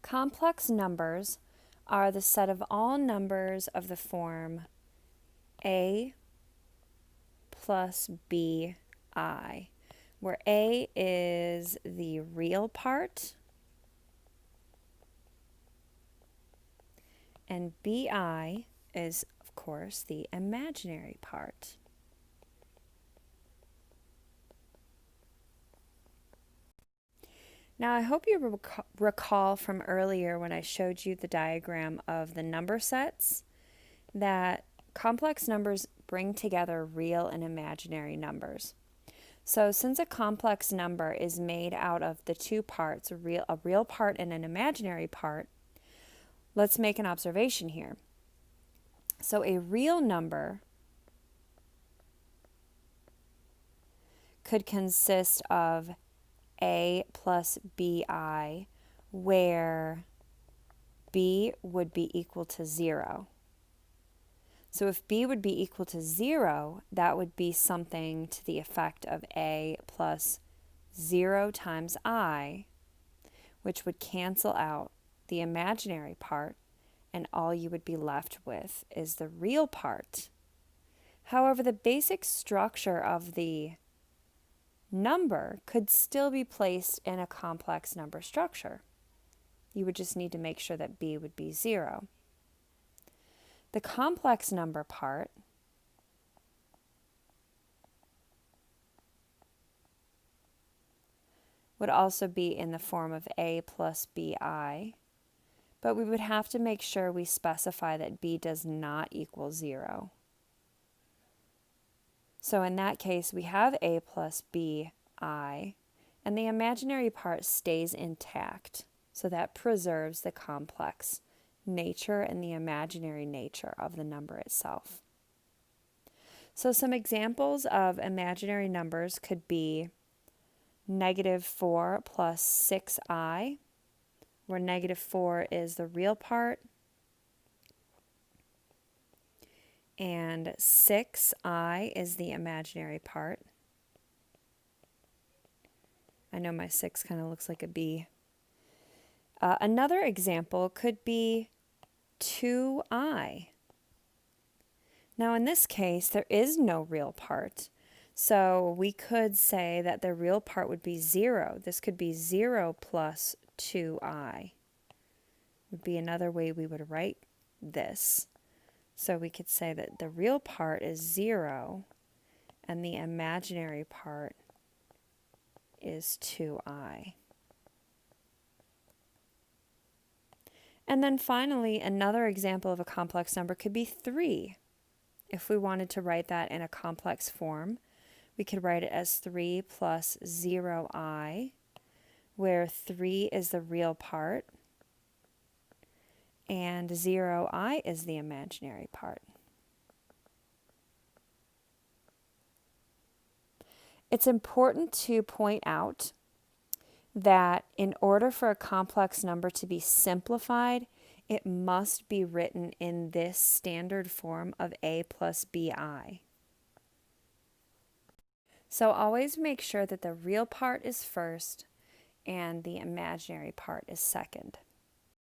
Complex numbers are the set of all numbers of the form a plus bi, where a is the real part and bi is, of course, the imaginary part. Now, I hope you recall from earlier when I showed you the diagram of the number sets that complex numbers bring together real and imaginary numbers. So since a complex number is made out of the two parts, a real part and an imaginary part, let's make an observation here. So a real number could consist of a plus bi, where b would be equal to 0. So if b would be equal to 0, that would be something to the effect of a plus 0 times I, which would cancel out the imaginary part, and all you would be left with is the real part. However, the basic structure of the number could still be placed in a complex number structure. You would just need to make sure that b would be 0. The complex number part would also be in the form of a plus bi, but we would have to make sure we specify that b does not equal 0. So in that case, we have a plus bi, and the imaginary part stays intact. So that preserves the complex nature and the imaginary nature of the number itself. So some examples of imaginary numbers could be -4 plus 6i, where -4 is the real part, and 6i is the imaginary part. I know my 6 kind of looks like a B. Another example could be 2i. Now in this case, there is no real part. So we could say that the real part would be 0. This could be 0 plus 2i. Would be another way we would write this. So we could say that the real part is 0 and the imaginary part is 2i. And then finally, another example of a complex number could be 3. If we wanted to write that in a complex form, we could write it as 3 plus 0i, where 3 is the real part and 0i is the imaginary part. It's important to point out that in order for a complex number to be simplified, it must be written in this standard form of a plus bi. So always make sure that the real part is first and the imaginary part is second.